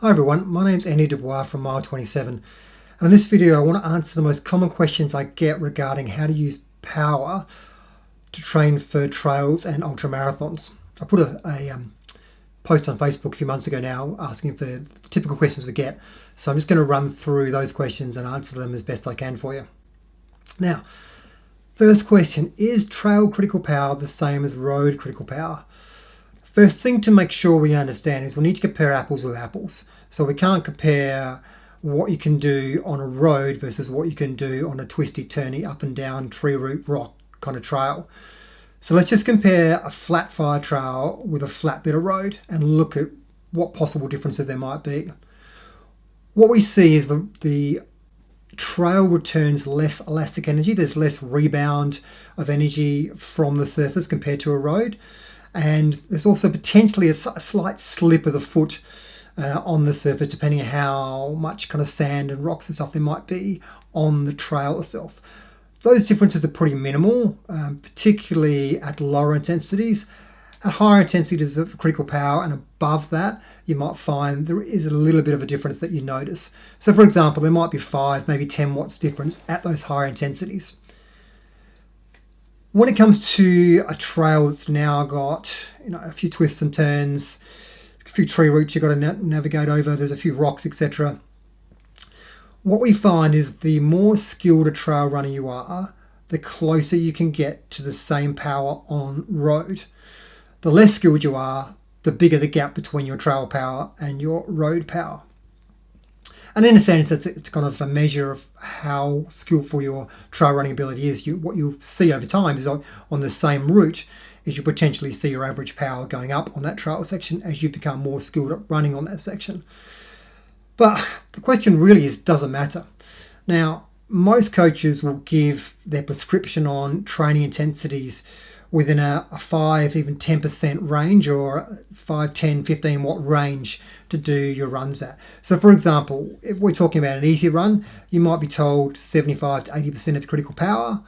Hi everyone, my name's Andy Dubois from Mile 27, and in this video I want to answer the most common questions I get regarding how to use power to train for trails and ultra marathons. I put a post on Facebook a few months ago now asking for the typical questions we get, so I'm just going to run through those questions and answer them as best I can for you. Now, first question, is trail critical power the same as road critical power? First thing to make sure we understand is we need to compare apples with apples. So we can't compare what you can do on a road versus what you can do on a twisty, turny, up and down, tree root, rock kind of trail. So let's just compare a flat fire trail with a flat bit of road and look at what possible differences there might be. What we see is the trail returns less elastic energy. There's less rebound of energy from the surface compared to a road. And there's also potentially a slight slip of the foot on the surface, depending on how much kind of sand and rocks and stuff there might be on the trail itself. Those differences are pretty minimal, particularly at lower intensities. At higher intensities of critical power and above that, you might find there is a little bit of a difference that you notice. So for example, there might be 5, maybe 10 watts difference at those higher intensities. When it comes to a trail that's now got a few twists and turns, a few tree roots you've got to navigate over, there's a few rocks, etc. What we find is the more skilled a trail runner you are, the closer you can get to the same power on road. The less skilled you are, the bigger the gap between your trail power and your road power. And in a sense, it's kind of a measure of how skillful your trail running ability is. What you'll see over time is on the same route is you potentially see your average power going up on that trail section as you become more skilled at running on that section. But the question really is, does it matter? Now, most coaches will give their prescription on training intensities within a 5, even 10% range, or 5, 10, 15 watt range to do your runs at. So for example, if we're talking about an easy run, you might be told 75 to 80% of critical power,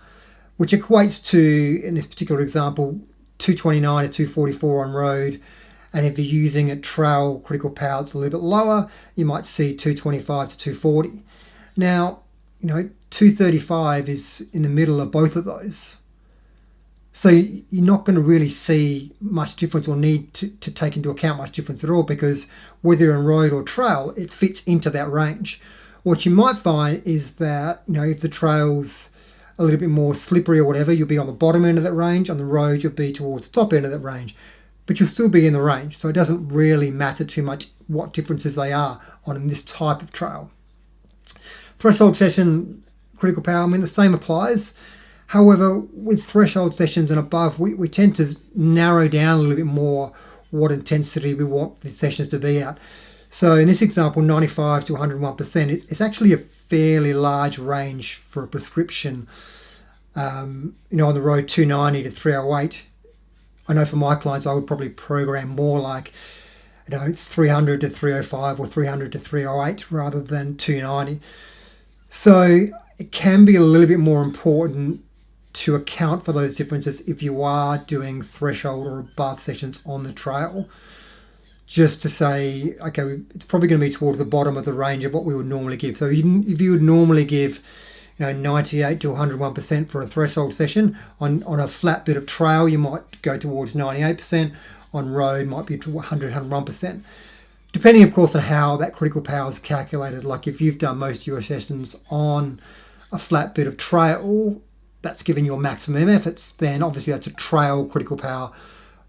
which equates to, in this particular example, 229 to 244 on road. And if you're using a trail critical power that's a little bit lower, you might see 225 to 240. Now, 235 is in the middle of both of those. So you're not going to really see much difference or need to take into account much difference at all, because whether you're on road or trail, it fits into that range. What you might find is that, if the trail's a little bit more slippery or whatever, you'll be on the bottom end of that range. On the road, you'll be towards the top end of that range. But you'll still be in the range. So it doesn't really matter too much what differences they are on this type of trail. Threshold session, critical power, the same applies. However, with threshold sessions and above, we tend to narrow down a little bit more what intensity we want the sessions to be at. So in this example, 95 to 101%, it's actually a fairly large range for a prescription. On the road, 290 to 308. I know for my clients, I would probably program more like 300 to 305 or 300 to 308 rather than 290. So it can be a little bit more important to account for those differences if you are doing threshold or above sessions on the trail, just to say, okay, it's probably going to be towards the bottom of the range of what we would normally give. So if you would normally give 98 to 101% for a threshold session, on a flat bit of trail you might go towards 98%, on road might be to 100, 101%. Depending of course on how that critical power is calculated. Like if you've done most of your sessions on a flat bit of trail, that's giving your maximum efforts, then obviously that's a trail critical power,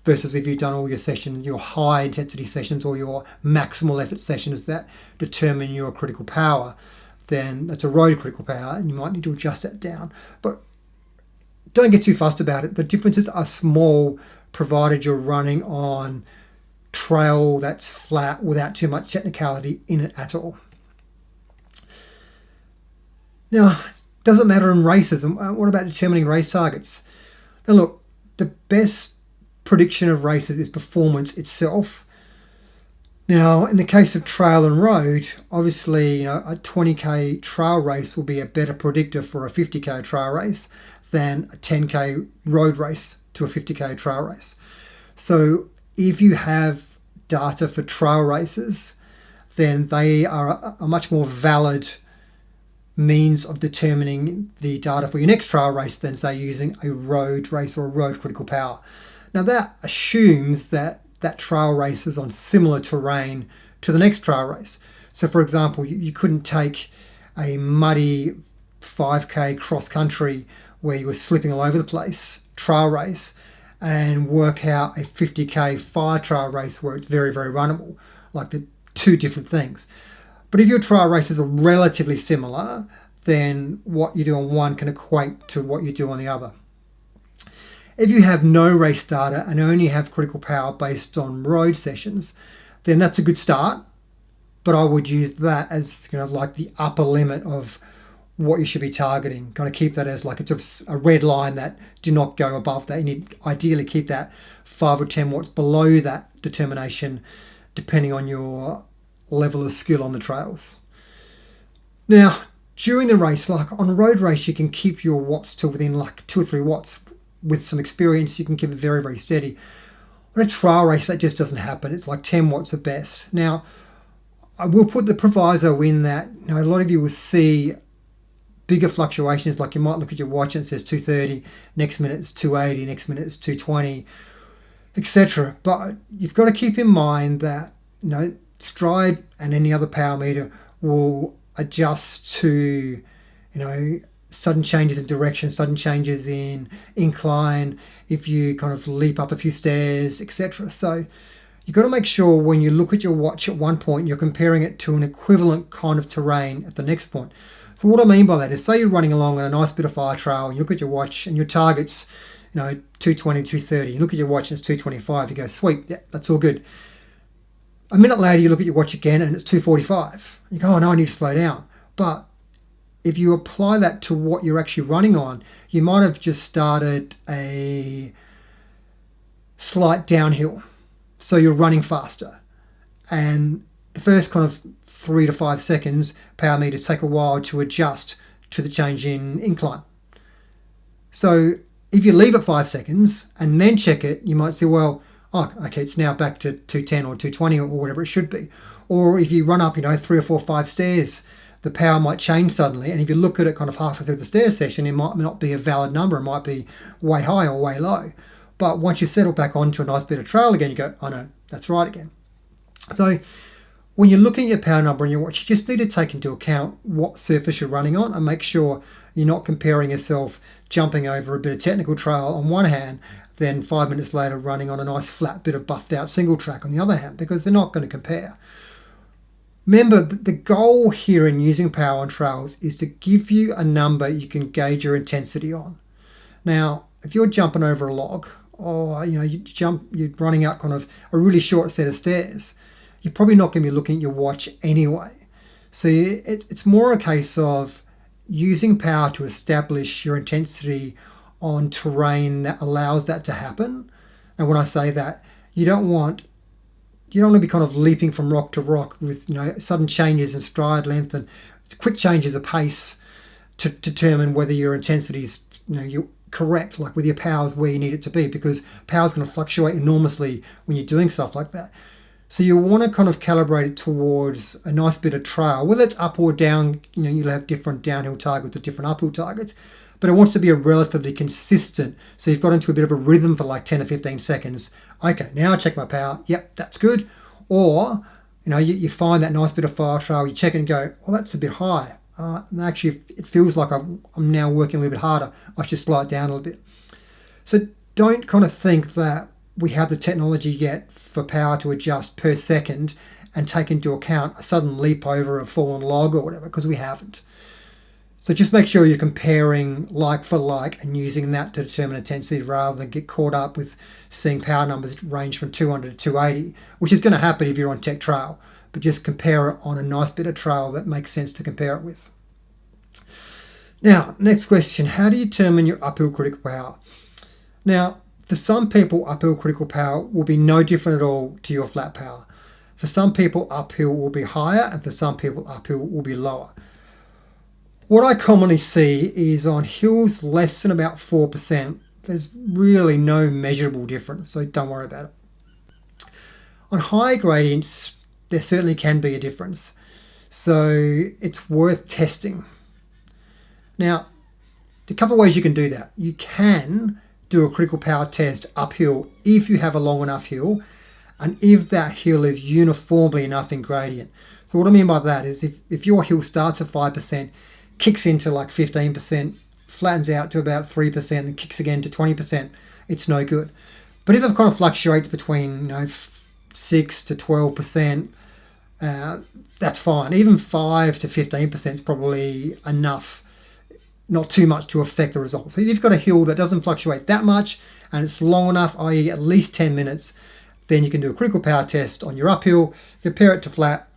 versus if you've done all your sessions, your high intensity sessions or your maximal effort sessions that determine your critical power, then that's a road critical power and you might need to adjust that down. But don't get too fussed about it. The differences are small provided you're running on trail that's flat without too much technicality in it at all. Now, does it matter in races? And what about determining race targets? Now look, the best prediction of races is performance itself. Now, in the case of trail and road, obviously, a 20k trail race will be a better predictor for a 50k trail race than a 10k road race to a 50k trail race. So if you have data for trail races, then they are a much more valid means of determining the data for your next trail race than, say, using a road race or a road critical power. Now, that assumes that that trail race is on similar terrain to the next trail race. So, for example, you couldn't take a muddy 5K cross country where you were slipping all over the place trail race and work out a 50K fire trail race where it's very, very runnable. Like, the two different things. But if your trail races are relatively similar, then what you do on one can equate to what you do on the other. If you have no race data and only have critical power based on road sessions, then that's a good start. But I would use that as kind of like the upper limit of what you should be targeting. Kind of keep that as like it's a red line that do not go above that. You need ideally keep that 5 or 10 watts below that determination, depending on your level of skill on the trails. Now, during the race, like on a road race, you can keep your watts to within like 2 or 3 watts. With some experience, you can keep it very, very steady. On a trail race, that just doesn't happen. It's like 10 watts at best. Now, I will put the proviso in that, you know, a lot of you will see bigger fluctuations. Like you might look at your watch and it says 230, next minute it's 280, next minute it's 220, etc. But you've got to keep in mind that, you know, Stryd and any other power meter will adjust to, you know, sudden changes in direction, sudden changes in incline, if you kind of leap up a few stairs, etc. So you've got to make sure when you look at your watch at one point, you're comparing it to an equivalent kind of terrain at the next point. So what I mean by that is, say you're running along on a nice bit of fire trail and you look at your watch and your target's, you know, 220, 230. You look at your watch and it's 225. You go, sweet, yeah, that's all good. A minute later, you look at your watch again and it's 245. You go, oh no, I need to slow down. But if you apply that to what you're actually running on, you might have just started a slight downhill. So you're running faster. And the first kind of 3 to 5 seconds, power meters take a while to adjust to the change in incline. So if you leave it 5 seconds and then check it, you might say, well, oh, okay, it's now back to 210 or 220 or whatever it should be. Or if you run up, you know, 3 or 4 or 5 stairs, the power might change suddenly. And if you look at it kind of halfway through the stair session, it might not be a valid number. It might be way high or way low. But once you settle back onto a nice bit of trail again, you go, oh no, that's right again. So when you're looking at your power number on your watch, you just need to take into account what surface you're running on and make sure you're not comparing yourself jumping over a bit of technical trail on one hand, then 5 minutes later running on a nice flat bit of buffed out single track on the other hand, because they're not going to compare. Remember, the goal here in using power on trails is to give you a number you can gauge your intensity on. Now, if you're jumping over a log, or you know, you're running up kind of a really short set of stairs, you're probably not going to be looking at your watch anyway. So it's more a case of using power to establish your intensity on terrain that allows that to happen. And when I say that, you don't want to be kind of leaping from rock to rock with, you know, sudden changes in stride length and quick changes of pace to determine whether your intensity is, you know, you're correct, like with your powers where you need it to be, because power's going to fluctuate enormously when you're doing stuff like that. So you want to kind of calibrate it towards a nice bit of trail, whether it's up or down. You know, you'll have different downhill targets or different uphill targets, but it wants to be a relatively consistent. So you've got into a bit of a rhythm for like 10 or 15 seconds. Okay, now I check my power. Yep, that's good. Or, you know, you find that nice bit of fire trail, you check it and go, well, that's a bit high. And actually, it feels like I'm now working a little bit harder. I should slow it down a little bit. So don't kind of think that we have the technology yet for power to adjust per second and take into account a sudden leap over a fallen log or whatever, because we haven't. So just make sure you're comparing like for like and using that to determine intensity rather than get caught up with seeing power numbers range from 200 to 280, which is going to happen if you're on tech trail, but just compare it on a nice bit of trail that makes sense to compare it with. Now, next question, how do you determine your uphill critical power? Now, for some people, uphill critical power will be no different at all to your flat power. For some people, uphill will be higher, and for some people, uphill will be lower. What I commonly see is on hills less than about 4%, there's really no measurable difference, so don't worry about it. On higher gradients, there certainly can be a difference. So it's worth testing. Now, a couple of ways you can do that. You can do a critical power test uphill if you have a long enough hill and if that hill is uniformly enough in gradient. So what I mean by that is if your hill starts at 5%, kicks into like 15%, flattens out to about 3%, and kicks again to 20%, it's no good. But if it kind of fluctuates between 6 to 12%, that's fine. Even 5 to 15% is probably enough, not too much to affect the results. So if you've got a hill that doesn't fluctuate that much and it's long enough, i.e. at least 10 minutes, then you can do a critical power test on your uphill, compare it to flat,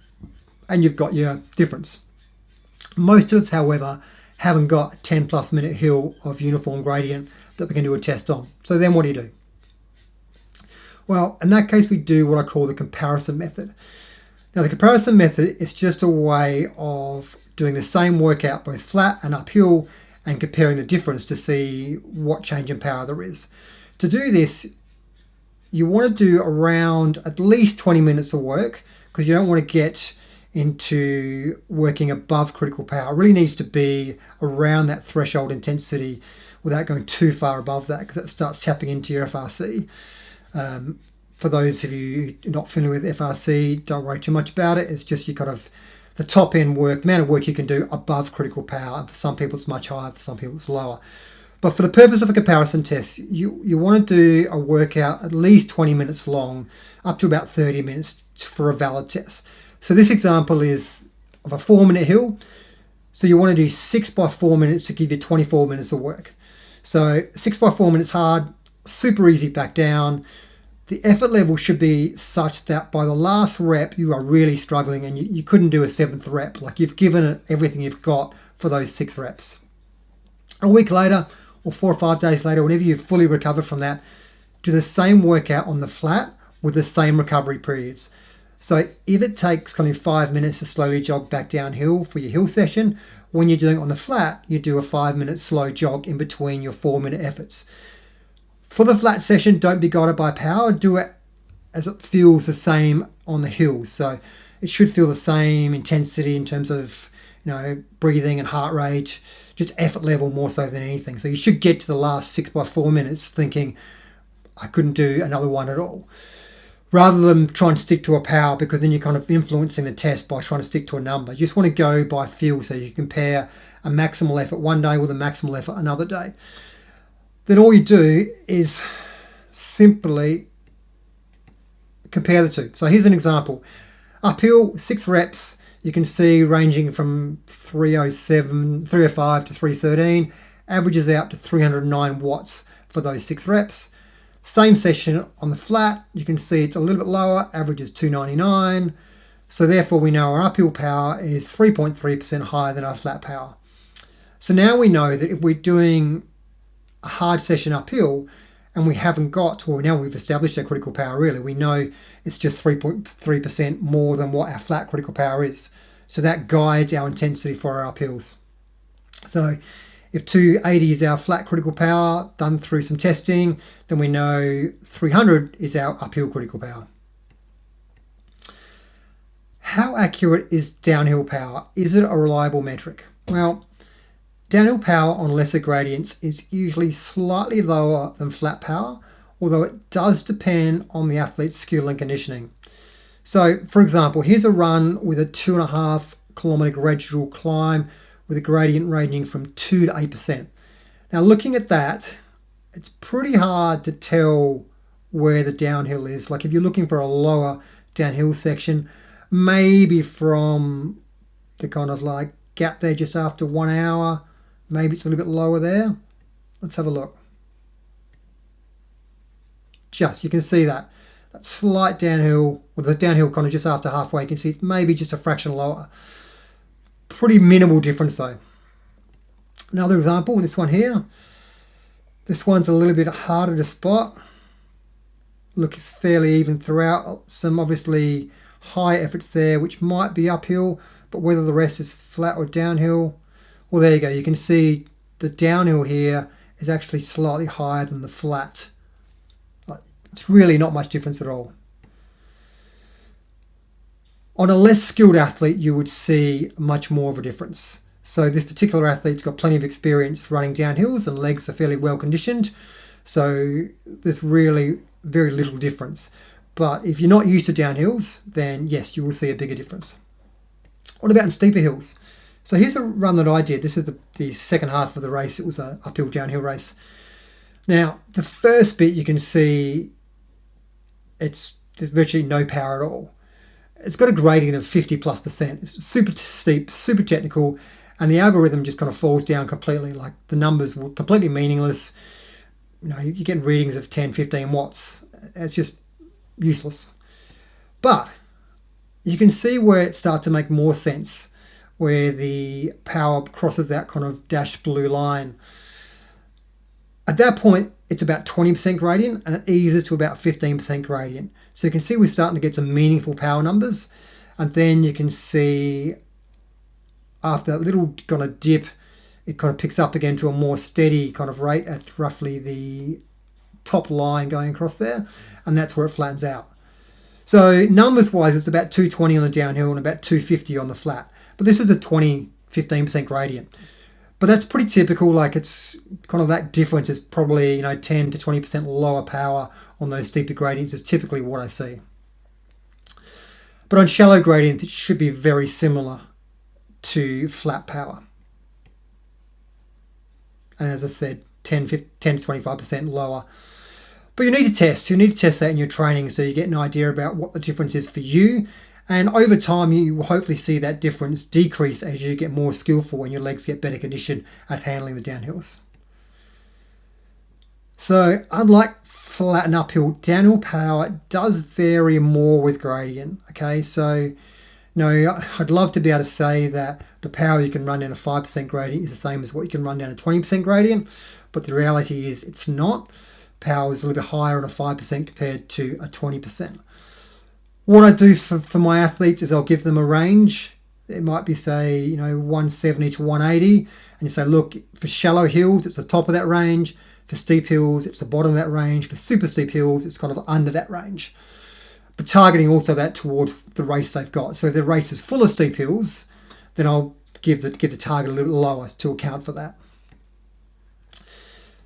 and you've got your difference. Most of us, however, haven't got a 10 plus minute hill of uniform gradient that we can do a test on. So then what do? Well, in that case, we do what I call the comparison method. Now, the comparison method is just a way of doing the same workout, both flat and uphill, and comparing the difference to see what change in power there is. To do this, you want to do around at least 20 minutes of work because you don't want to get into working above critical power. It really needs to be around that threshold intensity without going too far above that because it starts tapping into your FRC. For those of you not familiar with FRC, don't worry too much about it. It's just you kind of the top end work, amount of work you can do above critical power. For some people it's much higher, for some people it's lower. But for the purpose of a comparison test, you want to do a workout at least 20 minutes long, up to about 30 minutes for a valid test. So this example is of a 4-minute hill. So you want to do 6 by 4 minutes to give you 24 minutes of work. So 6 by 4 minutes hard, super easy back down. The effort level should be such that by the last rep, you are really struggling and you couldn't do a 7th rep. Like you've given it everything you've got for those 6 reps. A week later, or 4 or 5 days later, whenever you've fully recovered from that, do the same workout on the flat with the same recovery periods. So if it takes kind of 5 minutes to slowly jog back downhill for your hill session, when you're doing it on the flat, you do a 5-minute slow jog in between your 4-minute efforts. For the flat session, don't be guided by power. Do it as it feels the same on the hills. So it should feel the same intensity in terms of breathing and heart rate, just effort level more so than anything. So you should get to the last 6 by 4 minutes thinking, I couldn't do another one at all. Rather than try and stick to a power, because then you're kind of influencing the test by trying to stick to a number. You just want to go by feel, so you compare a maximal effort one day with a maximal effort another day. Then all you do is simply compare the two. So here's an example. Uphill, 6 reps, you can see ranging from 305 to 313, averages out to 309 watts for those 6 reps. Same session on the flat, you can see it's a little bit lower, averages 299. So therefore we know our uphill power is 3.3% higher than our flat power. So now we know that if we're doing a hard session uphill and we haven't got, well, now we've established our critical power really, we know it's just 3.3% more than what our flat critical power is. So that guides our intensity for our uphills. So if 280 is our flat critical power done through some testing, then we know 300 is our uphill critical power. How accurate is downhill power? Is it a reliable metric? Well, downhill power on lesser gradients is usually slightly lower than flat power, although it does depend on the athlete's skill and conditioning. So, for example, here's a run with a 2.5 kilometre gradual climb with a gradient ranging from 2 to 8%. Now, looking at that, it's pretty hard to tell where the downhill is. Like if you're looking for a lower downhill section, maybe from the kind of like gap there just after 1 hour, maybe it's a little bit lower there. Let's have a look. Just, you can see that slight downhill, or the downhill kind of just after halfway, you can see it's maybe just a fraction lower. Pretty minimal difference though. Another example, this one here. This one's a little bit harder to spot. Look, it's fairly even throughout. Some obviously high efforts there, which might be uphill, but whether the rest is flat or downhill, well, there you go. You can see the downhill here is actually slightly higher than the flat. It's really not much difference at all. On a less skilled athlete, you would see much more of a difference. So this particular athlete's got plenty of experience running downhills and legs are fairly well conditioned. So there's really very little difference. But if you're not used to downhills, then yes, you will see a bigger difference. What about in steeper hills? So here's a run that I did. This is the second half of the race. It was an uphill downhill race. Now, the first bit you can see there's virtually no power at all. It's got a gradient of 50+%. It's super steep, super technical, and the algorithm just kind of falls down completely. Like the numbers were completely meaningless. You're getting readings of 10, 15 watts. It's just useless. But you can see where it starts to make more sense, where the power crosses that kind of dashed blue line. At that point, it's about 20% gradient, and it eases to about 15% gradient. So you can see we're starting to get some meaningful power numbers. And then you can see after that little kind of dip, it kind of picks up again to a more steady kind of rate at roughly the top line going across there. And that's where it flattens out. So numbers wise, it's about 220 on the downhill and about 250 on the flat. But this is a 15% gradient. But that's pretty typical. Like it's kind of that difference is probably 10 to 20% lower power on those steeper gradients is typically what I see. But on shallow gradients, it should be very similar to flat power. And as I said, 10 to 25% lower. But you need to test. You need to test that in your training so you get an idea about what the difference is for you. And over time, you will hopefully see that difference decrease as you get more skillful and your legs get better condition at handling the downhills. So unlike flat and uphill, downhill power does vary more with gradient. Okay, so I'd love to be able to say that the power you can run down a 5% gradient is the same as what you can run down a 20% gradient, but the reality is it's not. Power is a little bit higher on a 5% compared to a 20%. What I do for my athletes is I'll give them a range. It might be, say, 170 to 180. And you say, look, for shallow hills, it's the top of that range. For steep hills, it's the bottom of that range. For super steep hills, it's kind of under that range. But targeting also that towards the race they've got. So if the race is full of steep hills, then I'll give the target a little lower to account for that.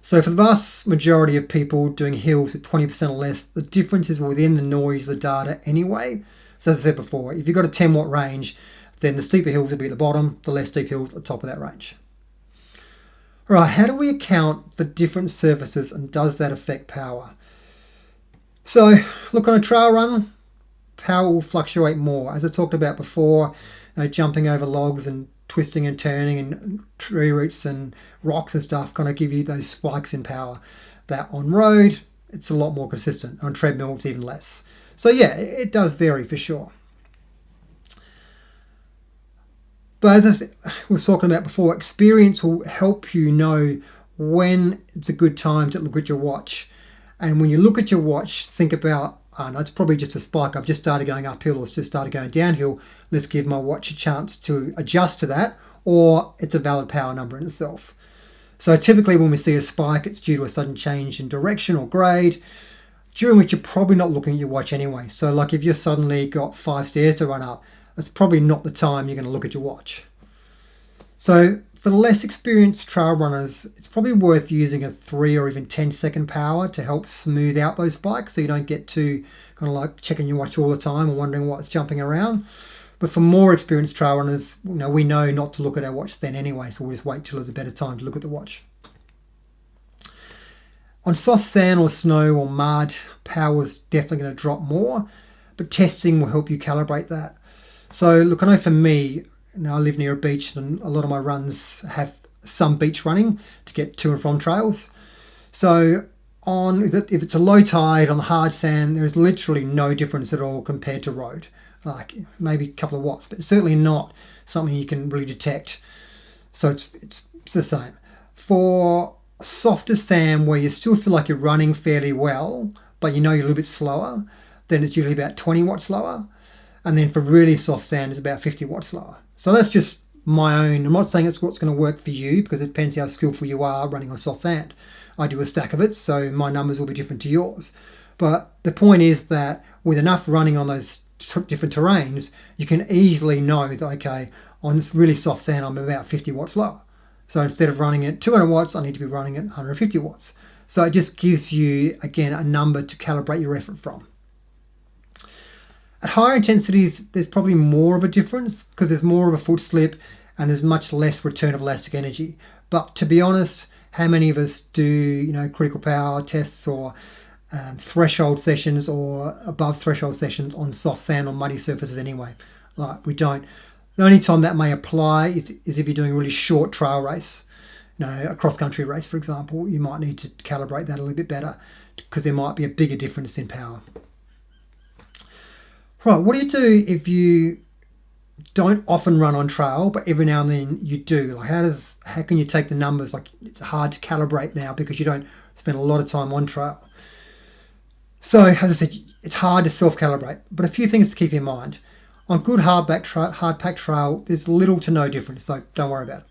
So for the vast majority of people doing hills at 20% or less, the difference is within the noise of the data anyway. So as I said before, if you've got a 10 watt range, then the steeper hills will be at the bottom, the less steep hills at the top of that range. All right, how do we account for different surfaces and does that affect power? So look, on a trail run, power will fluctuate more. As I talked about before, jumping over logs and twisting and turning and tree roots and rocks and stuff kind of give you those spikes in power. That on road, it's a lot more consistent. On treadmill, it's even less. So yeah, it does vary for sure. But as I was talking about before, experience will help you know when it's a good time to look at your watch. And when you look at your watch, think about, no, it's probably just a spike. I've just started going uphill or it's just started going downhill. Let's give my watch a chance to adjust to that, or it's a valid power number in itself. So typically when we see a spike, it's due to a sudden change in direction or grade, during which you're probably not looking at your watch anyway. So like if you've suddenly got 5 stairs to run up, that's probably not the time you're going to look at your watch. So for the less experienced trail runners, it's probably worth using a 3 or even 10-second power to help smooth out those spikes so you don't get too kind of like checking your watch all the time and wondering what's jumping around. But for more experienced trail runners, we know not to look at our watch then anyway, so we'll just wait till there's a better time to look at the watch. On soft sand or snow or mud, power is definitely going to drop more, but testing will help you calibrate that. So look, I know for me, I live near a beach and a lot of my runs have some beach running to get to and from trails. So if it's a low tide on the hard sand, there's literally no difference at all compared to road. Like maybe a couple of watts, but certainly not something you can really detect. So it's the same. For softer sand where you still feel like you're running fairly well, but you're a little bit slower, then it's usually about 20 watts lower. And then for really soft sand, it's about 50 watts lower. So that's just my own. I'm not saying it's what's going to work for you because it depends how skillful you are running on soft sand. I do a stack of it, so my numbers will be different to yours. But the point is that with enough running on those different terrains, you can easily know that, okay, on this really soft sand, I'm about 50 watts lower. So instead of running at 200 watts, I need to be running at 150 watts. So it just gives you, again, a number to calibrate your effort from. At higher intensities, there's probably more of a difference because there's more of a foot slip and there's much less return of elastic energy. But to be honest, how many of us do, critical power tests or threshold sessions or above threshold sessions on soft sand or muddy surfaces anyway? Like, we don't. The only time that may apply is if you're doing a really short trail race, a cross-country race, for example. You might need to calibrate that a little bit better because there might be a bigger difference in power. Right, what do you do if you don't often run on trail, but every now and then you do? Like, how can you take the numbers? Like, it's hard to calibrate now because you don't spend a lot of time on trail. So, as I said, it's hard to self-calibrate, but a few things to keep in mind. On good hard-packed trail, there's little to no difference, so don't worry about it.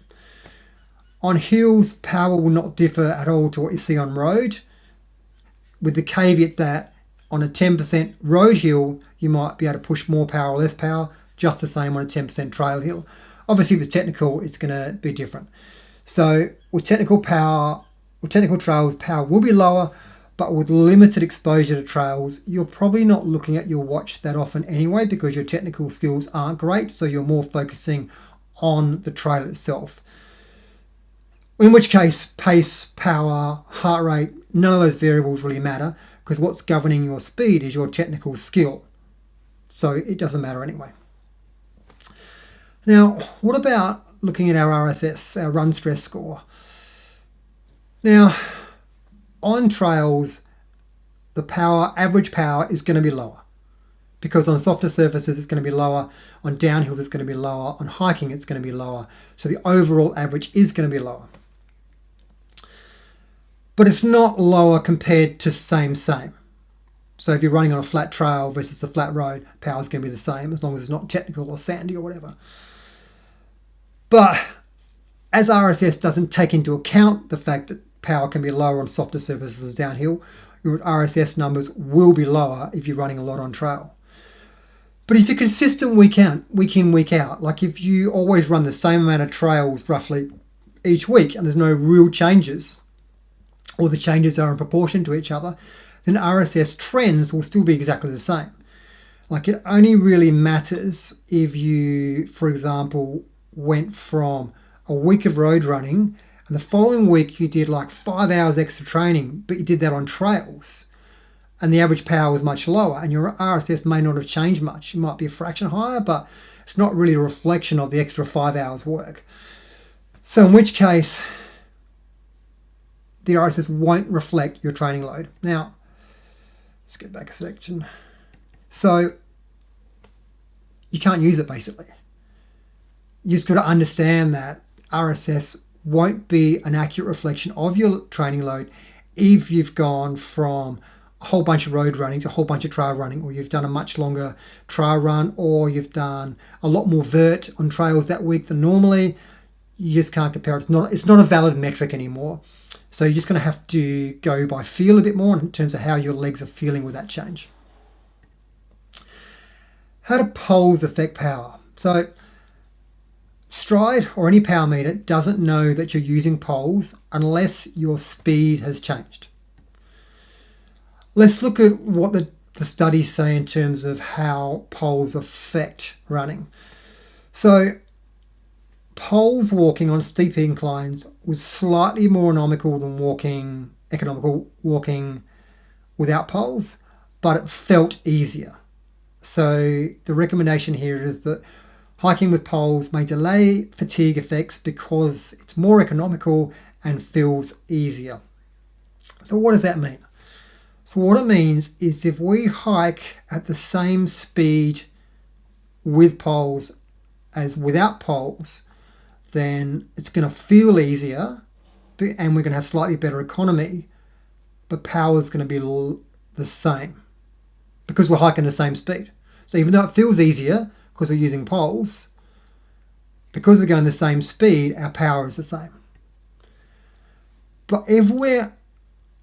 On hills, power will not differ at all to what you see on road, with the caveat that on a 10% road hill, you might be able to push more power or less power, just the same on a 10% trail hill. Obviously, with technical, it's going to be different. So with technical trails, power will be lower, but with limited exposure to trails, you're probably not looking at your watch that often anyway because your technical skills aren't great, so you're more focusing on the trail itself. In which case, pace, power, heart rate, none of those variables really matter because what's governing your speed is your technical skill. So it doesn't matter anyway. Now, what about looking at our RSS, our run stress score? Now, on trails, the average power is going to be lower because on softer surfaces it's going to be lower, on downhills it's going to be lower, on hiking it's going to be lower. So the overall average is going to be lower. But it's not lower compared to same. So if you're running on a flat trail versus a flat road, power is going to be the same as long as it's not technical or sandy or whatever. But as RSS doesn't take into account the fact that power can be lower on softer surfaces downhill, your RSS numbers will be lower if you're running a lot on trail. But if you're consistent week in, week out, like if you always run the same amount of trails roughly each week and there's no real changes, or the changes are in proportion to each other, then RSS trends will still be exactly the same. Like, it only really matters if you, for example, went from a week of road running and the following week you did like 5 hours extra training, but you did that on trails and the average power was much lower and your RSS may not have changed much. It might be a fraction higher, but it's not really a reflection of the extra 5 hours work. So in which case, the RSS won't reflect your training load. Now, let's get back a section. So you can't use it basically. You just got to understand that RSS won't be an accurate reflection of your training load if you've gone from a whole bunch of road running to a whole bunch of trail running, or you've done a much longer trail run, or you've done a lot more vert on trails that week than normally. You just can't compare. It's not a valid metric anymore. So you're just going to have to go by feel a bit more in terms of how your legs are feeling with that change. How do poles affect power? So Stryd or any power meter doesn't know that you're using poles unless your speed has changed. Let's look at what the studies say in terms of how poles affect running. So poles walking on steep inclines was slightly more economical walking without poles, but it felt easier. So the recommendation here is that hiking with poles may delay fatigue effects because it's more economical and feels easier. So what does that mean? So what it means is if we hike at the same speed with poles as without poles, then it's going to feel easier and we're going to have slightly better economy, but power is going to be the same because we're hiking the same speed. So even though it feels easier because we're using poles, because we're going the same speed, our power is the same. But if we're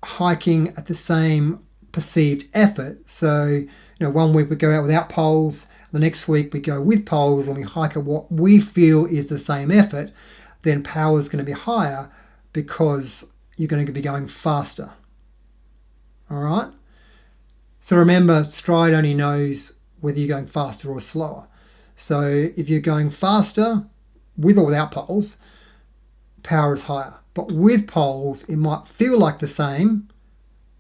hiking at the same perceived effort, so one week we go out without poles, the next week we go with poles and we hike at what we feel is the same effort, then power is going to be higher because you're going to be going faster. All right? So remember, Stryd only knows whether you're going faster or slower. So if you're going faster with or without poles, power is higher. But with poles, it might feel like the same,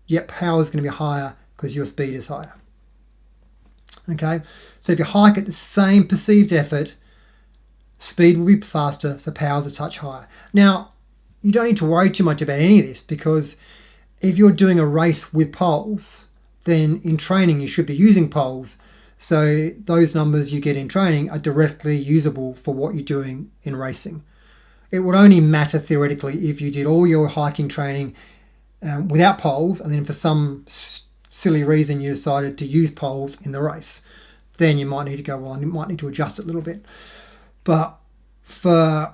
yet power is going to be higher because your speed is higher. Okay, so if you hike at the same perceived effort, speed will be faster, so power's a touch higher. Now, you don't need to worry too much about any of this, because if you're doing a race with poles, then in training you should be using poles. So those numbers you get in training are directly usable for what you're doing in racing. It would only matter theoretically if you did all your hiking training without poles, and then for some silly reason you decided to use poles in the race. Then you might need to go on, you might need to adjust it a little bit. But for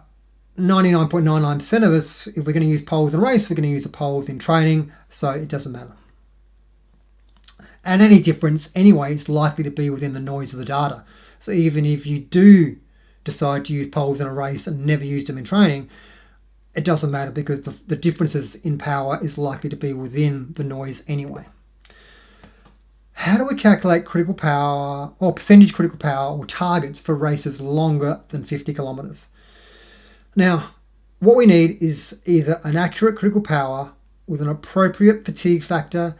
99.99% of us, if we're going to use poles in a race, we're going to use the poles in training, so it doesn't matter. And any difference anyway is likely to be within the noise of the data. So even if you do decide to use poles in a race and never used them in training, it doesn't matter, because the differences in power is likely to be within the noise anyway. How do we calculate critical power or percentage critical power or targets for races longer than 50 kilometres? Now, what we need is either an accurate critical power with an appropriate fatigue factor,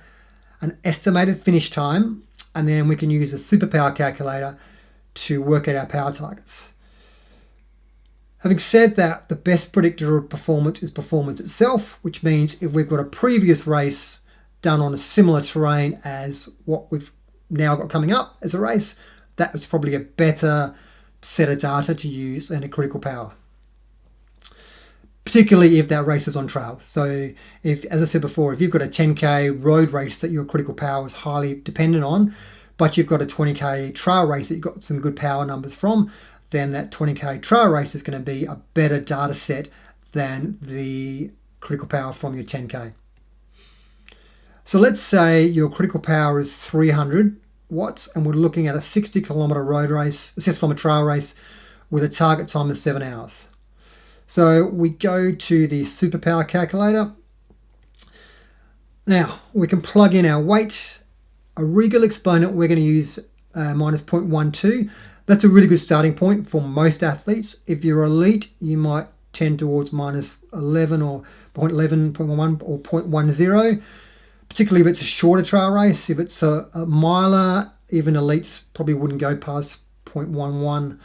an estimated finish time, and then we can use a superpower calculator to work out our power targets. Having said that, the best predictor of performance is performance itself, which means if we've got a previous race done on a similar terrain as what we've now got coming up as a race, that was probably a better set of data to use than a critical power, particularly if that race is on trails. So if, as I said before, if you've got a 10k road race that your critical power is highly dependent on, but you've got a 20k trail race that you've got some good power numbers from, then that 20k trail race is going to be a better data set than the critical power from your 10k. So let's say your critical power is 300 watts and we're looking at a 60 kilometre road race, a 60 kilometre trail race with a target time of 7 hours. So we go to the superpower calculator. Now we can plug in our weight. A regal exponent we're going to use minus 0.12. That's a really good starting point for most athletes. If you're elite, you might tend towards minus 11 or 0.11, 0.11 or 0.10. Particularly if it's a shorter trail race. If it's a miler, even elites probably wouldn't go past 0.11,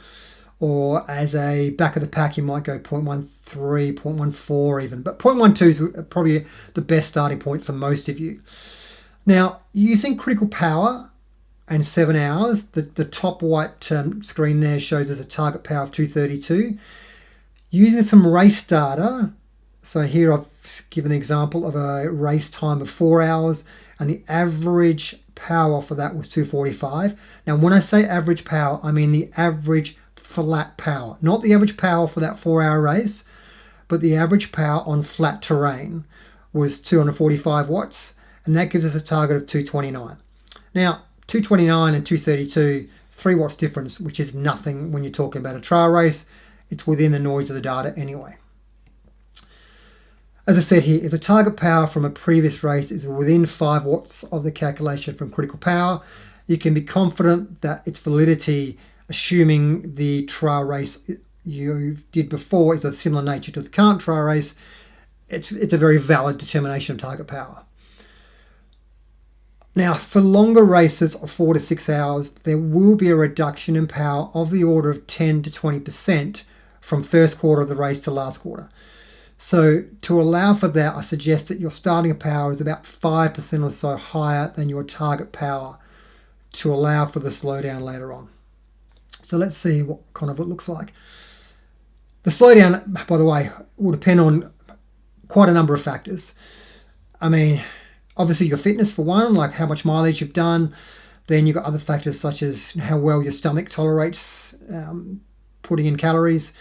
or as a back of the pack you might go 0.13, 0.14 even, but 0.12 is probably the best starting point for most of you. Now, using critical power and 7 hours, the top white screen there shows us a target power of 232. Using some race data, so here I've given the example of a race time of 4 hours, and the average power for that was 245. Now, when I say average power, I mean the average flat power, not the average power for that 4-hour race, but the average power on flat terrain was 245 watts, and that gives us a target of 229. Now, 229 and 232, 3 watts difference, which is nothing when you're talking about a trail race. It's within the noise of the data anyway. As I said here, if the target power from a previous race is within 5 watts of the calculation from critical power, you can be confident that its validity, assuming the trail race you did before is of similar nature to the current trail race, it's a very valid determination of target power. Now, for longer races of 4 to 6 hours, there will be a reduction in power of the order of 10 to 20% from first quarter of the race to last quarter. So to allow for that, I suggest that your starting power is about 5% or so higher than your target power to allow for the slowdown later on. So let's see what kind of it looks like. The slowdown, by the way, will depend on quite a number of factors. I mean, obviously your fitness for one, like how much mileage you've done. Then you've got other factors such as how well your stomach tolerates putting in calories,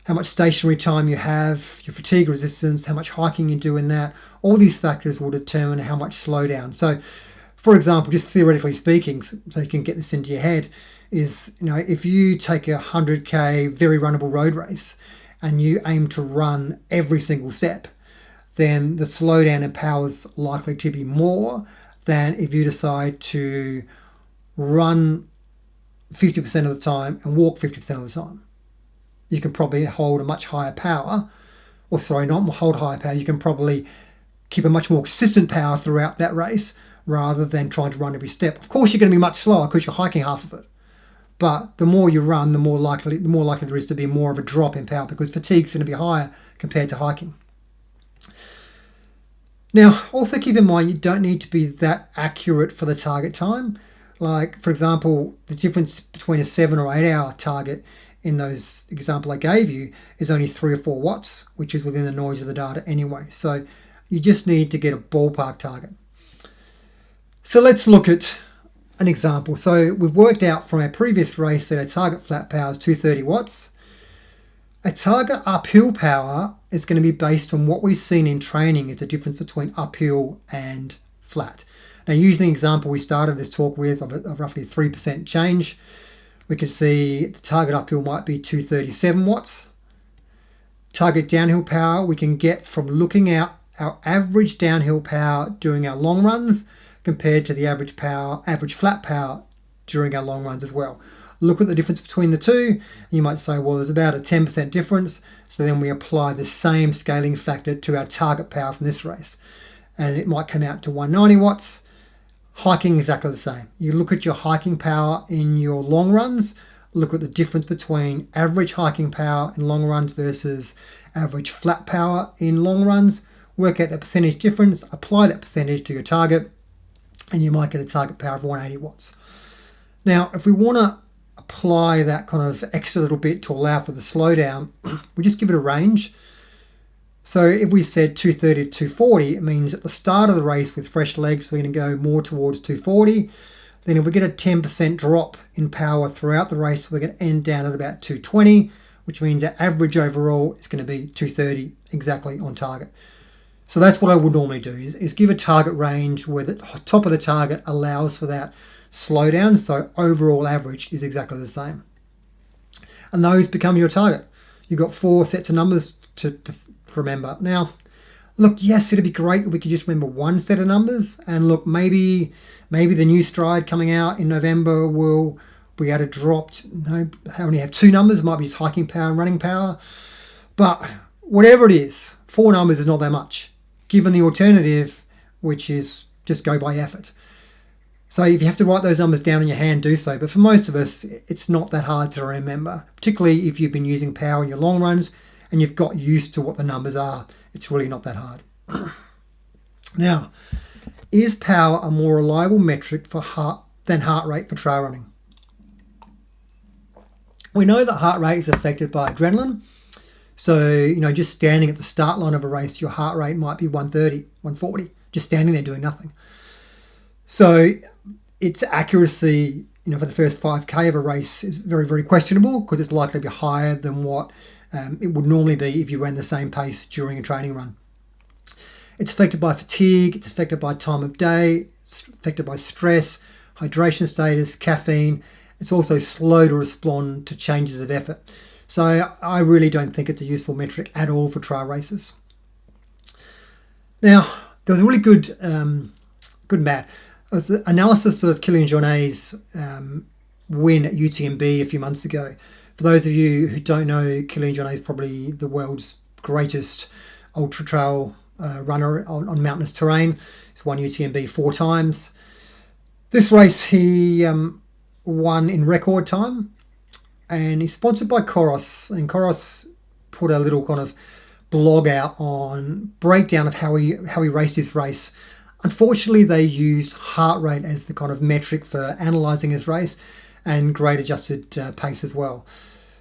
how much stationary time you have, your fatigue resistance, how much hiking you do in that. All these factors will determine how much slowdown. So For example, just theoretically speaking, so you can get this into your head, is, if you take a 100k very runnable road race and you aim to run every single step, then the slowdown in power is likely to be more than if you decide to run 50% of the time and walk 50% of the time. You can probably hold a much higher power, or sorry, not hold higher power, you can probably keep a much more consistent power throughout that race rather than trying to run every step. Of course, you're going to be much slower because you're hiking half of it. But the more you run, the more likely there is to be more of a drop in power because fatigue's going to be higher compared to hiking. Now, also keep in mind you don't need to be that accurate for the target time. Like, for example, the difference between a 7 or 8 hour target in those example I gave you is only 3 or 4 watts, which is within the noise of the data anyway. So you just need to get a ballpark target. So let's look at an example. So we've worked out from our previous race that our target flat power is 230 watts. A target uphill power is going to be based on what we've seen in training is the difference between uphill and flat. Now, using the example we started this talk with of roughly 3% change, we can see the target uphill might be 237 watts. Target downhill power we can get from looking at our average downhill power during our long runs compared to the average flat power during our long runs as well. Look at the difference between the two. You might say, well, there's about a 10% difference. So then we apply the same scaling factor to our target power from this race. And it might come out to 190 watts. Hiking exactly the same. You look at your hiking power in your long runs, look at the difference between average hiking power in long runs versus average flat power in long runs, work out the percentage difference, apply that percentage to your target, and you might get a target power of 180 watts. Now, if we want to apply that kind of extra little bit to allow for the slowdown, we just give it a range. So if we said 230 to 240, it means at the start of the race with fresh legs, we're going to go more towards 240. Then if we get a 10% drop in power throughout the race, we're going to end down at about 220, which means our average overall is going to be 230 exactly on target. So that's what I would normally do, is give a target range where the top of the target allows for that slowdown, so overall average is exactly the same. And those become your target. You've got 4 sets of numbers to remember. Now, look, yes, it'd be great if we could just remember one set of numbers, and look, maybe the new Stryd coming out in November will be able to drop, only have 2 numbers, might be just hiking power and running power. But whatever it is, 4 numbers is not that much, given the alternative, which is just go by effort. So if you have to write those numbers down in your hand, do so. But for most of us, it's not that hard to remember, particularly if you've been using power in your long runs and you've got used to what the numbers are. It's really not that hard. Now, is power a more reliable metric than heart rate for trail running? We know that heart rate is affected by adrenaline. So, just standing at the start line of a race, your heart rate might be 130, 140, just standing there doing nothing. So its accuracy, for the first 5K of a race is very, very questionable because it's likely to be higher than what it would normally be if you ran the same pace during a training run. It's affected by fatigue, it's affected by time of day, it's affected by stress, hydration status, caffeine. It's also slow to respond to changes of effort. So I really don't think it's a useful metric at all for trail races. Now, there was a really good analysis of Kilian Jornet's win at UTMB a few months ago. For those of you who don't know, Kilian Jornet is probably the world's greatest ultra trail runner on mountainous terrain. He's won UTMB 4 times. This race he won in record time, and he's sponsored by Coros, and Coros put a little kind of blog out on breakdown of how he raced his race. Unfortunately, they used heart rate as the kind of metric for analysing his race and grade adjusted pace as well.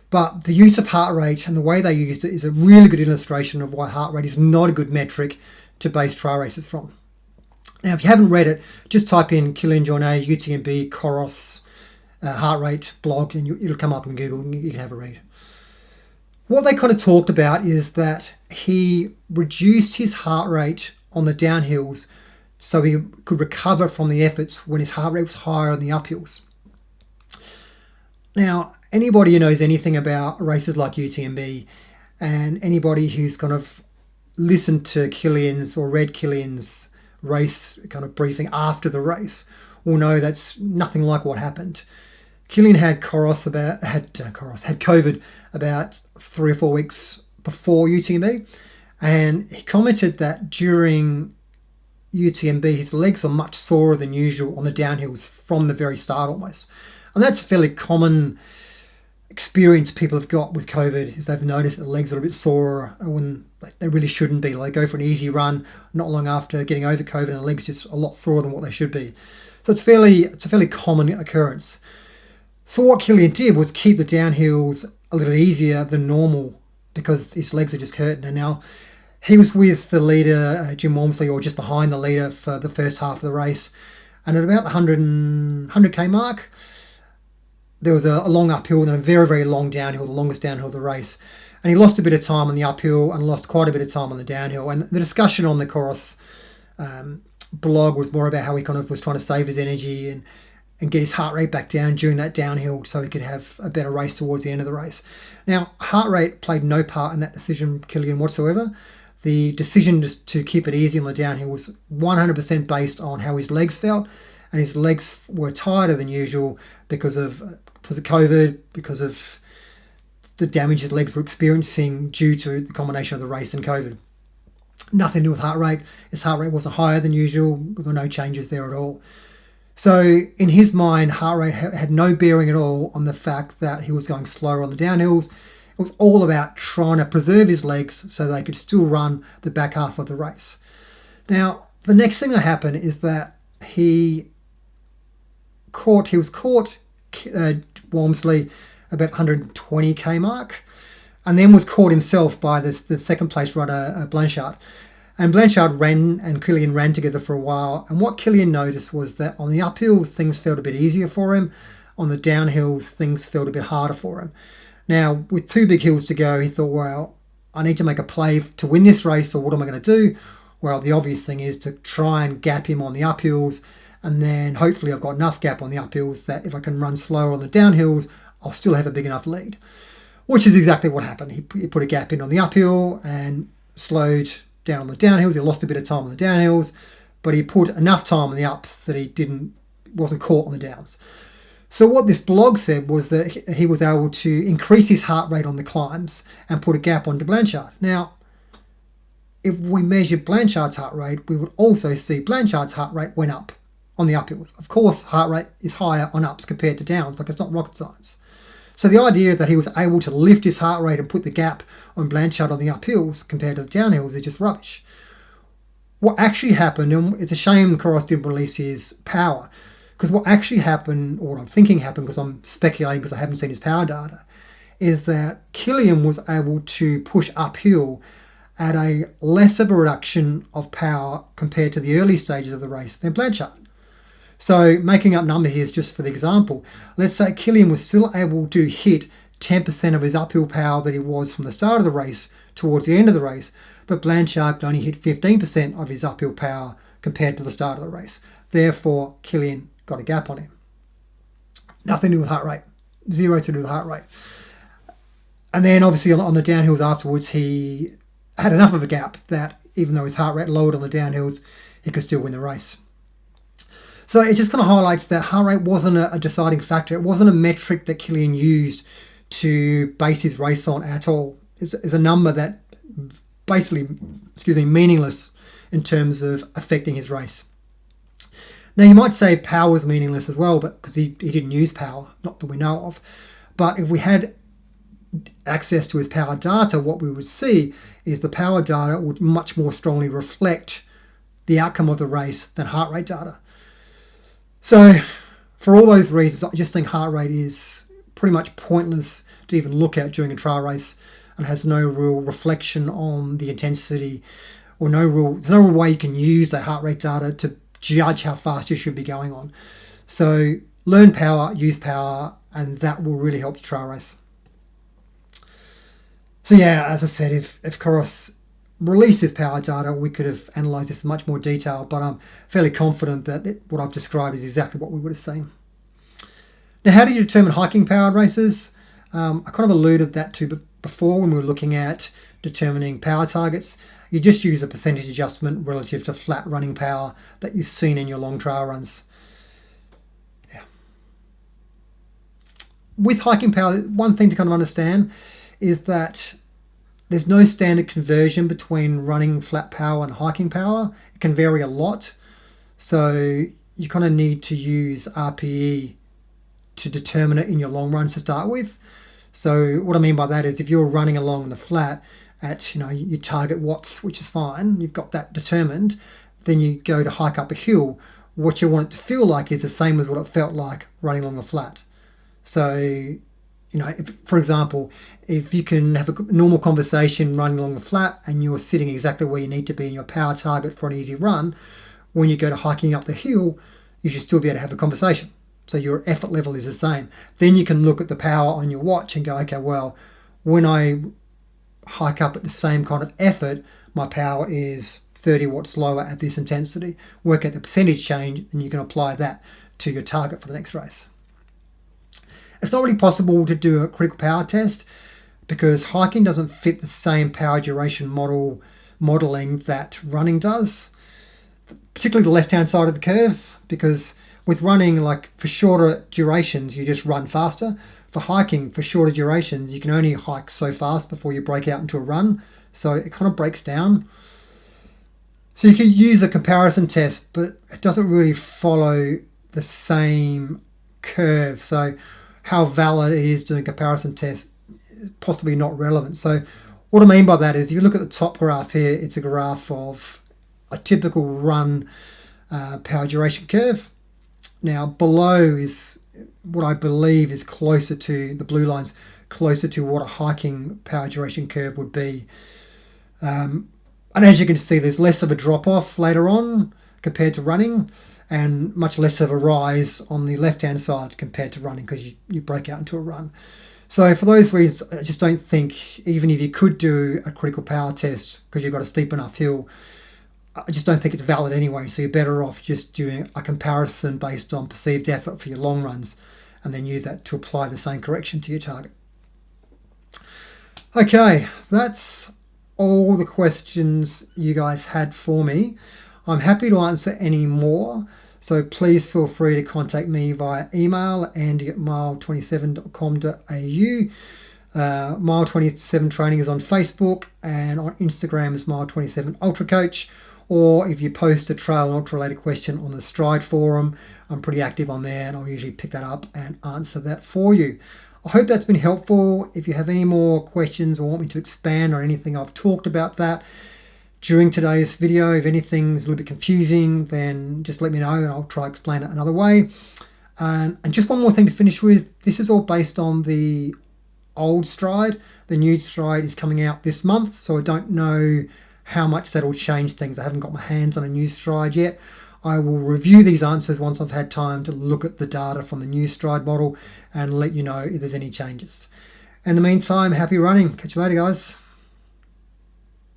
But the use of heart rate and the way they used it is a really good illustration of why heart rate is not a good metric to base trail races from. Now, if you haven't read it, just type in Kilian Jornet, UTMB, Coros, heart rate blog, and it'll come up in Google and you can have a read. What they kind of talked about is that he reduced his heart rate on the downhills so he could recover from the efforts when his heart rate was higher on the uphills. Now, anybody who knows anything about races like UTMB, and anybody who's kind of listened to Kilian's or read Kilian's race kind of briefing after the race will know that's nothing like what happened. Kilian had COVID about 3 or 4 weeks before UTMB, and he commented that during UTMB his legs were much sorer than usual on the downhills from the very start almost. And that's a fairly common experience people have got with COVID, is they've noticed that the legs are a bit sore when they really shouldn't be. Like, they go for an easy run not long after getting over COVID and the legs just a lot sore than what they should be. So it's a fairly common occurrence. So what Kilian did was keep the downhills a little easier than normal because his legs are just hurting. And now he was with the leader, Jim Walmsley, or just behind the leader for the first half of the race. And at about the 100k mark, there was a long uphill and a very, very long downhill, the longest downhill of the race. And he lost a bit of time on the uphill and lost quite a bit of time on the downhill. And the discussion on the Coros blog was more about how he kind of was trying to save his energy and get his heart rate back down during that downhill so he could have a better race towards the end of the race. Now, heart rate played no part in that decision, Kilian, whatsoever. The decision just to keep it easy on the downhill was 100% based on how his legs felt, and his legs were tighter than usual because of COVID, because of the damage his legs were experiencing due to the combination of the race and COVID. Nothing to do with heart rate. His heart rate wasn't higher than usual. There were no changes there at all. So in his mind, heart rate had no bearing at all on the fact that he was going slower on the downhills. It was all about trying to preserve his legs so they could still run the back half of the race. Now, the next thing that happened is that he was caught Walmsley about 120k mark, and then was caught himself by the second place runner, Blanchard. And Blanchard and Kilian ran together for a while, and what Kilian noticed was that on the uphills things felt a bit easier for him, on the downhills things felt a bit harder for him. Now, with 2 big hills to go, he thought, well, I need to make a play to win this race, so what am I going to do? Well, the obvious thing is to try and gap him on the uphills, and then hopefully I've got enough gap on the uphills that if I can run slower on the downhills, I'll still have a big enough lead. Which is exactly what happened. He put a gap in on the uphill and slowed down on the downhills. He lost a bit of time on the downhills, but he put enough time on the ups that he wasn't caught on the downs. So what this blog said was that he was able to increase his heart rate on the climbs and put a gap onto Blanchard. Now, if we measured Blanchard's heart rate, we would also see Blanchard's heart rate went up on the uphills. Of course, heart rate is higher on ups compared to downs. Like, it's not rocket science. So the idea that he was able to lift his heart rate and put the gap on Blanchard on the uphills compared to the downhills is just rubbish. What actually happened, and it's a shame Coros didn't release his power, because what actually happened, or what I'm thinking happened, because I'm speculating because I haven't seen his power data, is that Kilian was able to push uphill at a less of a reduction of power compared to the early stages of the race than Blanchard. So making up number here is just for the example. Let's say Kilian was still able to hit 10% of his uphill power that he was from the start of the race towards the end of the race, but Blanchard could only hit 15% of his uphill power compared to the start of the race. Therefore, Kilian got a gap on him. Nothing to do with heart rate. Zero to do with heart rate. And then obviously on the downhills afterwards, he had enough of a gap that even though his heart rate lowered on the downhills, he could still win the race. So it just kind of highlights that heart rate wasn't a deciding factor. It wasn't a metric that Kilian used to base his race on at all. It's a number that basically, meaningless in terms of affecting his race. Now, you might say power was meaningless as well, but because he didn't use power, not that we know of. But if we had access to his power data, what we would see is the power data would much more strongly reflect the outcome of the race than heart rate data. So for all those reasons, I just think heart rate is pretty much pointless to even look at during a trail race and has no real reflection on the intensity, or there's no real way you can use that heart rate data to judge how fast you should be going on. So learn power, use power, and that will really help your trail race. So yeah, as I said, if Coros released this power data, we could have analysed this in much more detail, but I'm fairly confident that what I've described is exactly what we would have seen. Now, how do you determine hiking powered races? I kind of alluded that to before when we were looking at determining power targets. You just use a percentage adjustment relative to flat running power that you've seen in your long trail runs. Yeah. With hiking power, one thing to kind of understand is that there's no standard conversion between running flat power and hiking power. It can vary a lot. So you kind of need to use RPE to determine it in your long runs to start with. So what I mean by that is if you're running along the flat at, you target watts, which is fine, you've got that determined, then you go to hike up a hill, what you want it to feel like is the same as what it felt like running along the flat. So, for example, if you can have a normal conversation running along the flat and you're sitting exactly where you need to be in your power target for an easy run, when you go to hiking up the hill, you should still be able to have a conversation. So your effort level is the same. Then you can look at the power on your watch and go, okay, well, when I hike up at the same kind of effort, my power is 30 watts lower at this intensity. Work out the percentage change, and you can apply that to your target for the next race. It's not really possible to do a critical power test because hiking doesn't fit the same power duration modeling that running does, particularly the left-hand side of the curve, because with running, like for shorter durations, you just run faster. For hiking, for shorter durations, you can only hike so fast before you break out into a run. So it kind of breaks down. So you can use a comparison test, but it doesn't really follow the same curve. So how valid it is doing a comparison test is possibly not relevant. So what I mean by that is if you look at the top graph here, it's a graph of a typical run power duration curve. Now below is what I believe is closer to, the blue line's closer to what a hiking power duration curve would be. And as you can see, there's less of a drop-off later on compared to running, and much less of a rise on the left-hand side compared to running because you break out into a run. So for those reasons, I just don't think, even if you could do a critical power test because you've got a steep enough hill, I just don't think it's valid anyway. So you're better off just doing a comparison based on perceived effort for your long runs and then use that to apply the same correction to your target. Okay, that's all the questions you guys had for me. I'm happy to answer any more, so please feel free to contact me via email, andy@mile27.com.au. Mile 27 Training is on Facebook, and on Instagram is Mile 27 Ultra Coach. Or if you post a trail and ultra related question on the Stryd forum, I'm pretty active on there and I'll usually pick that up and answer that for you. I hope that's been helpful. If you have any more questions or want me to expand on anything I've talked about that during today's video, if anything's a little bit confusing, then just let me know and I'll try to explain it another way. And just one more thing to finish with. This is all based on the old Stryd. The new Stryd is coming out this month, so I don't know how much that'll change things. I haven't got my hands on a new Stryd yet. I will review these answers once I've had time to look at the data from the new Stryd model and let you know if there's any changes. In the meantime, happy running. Catch you later, guys.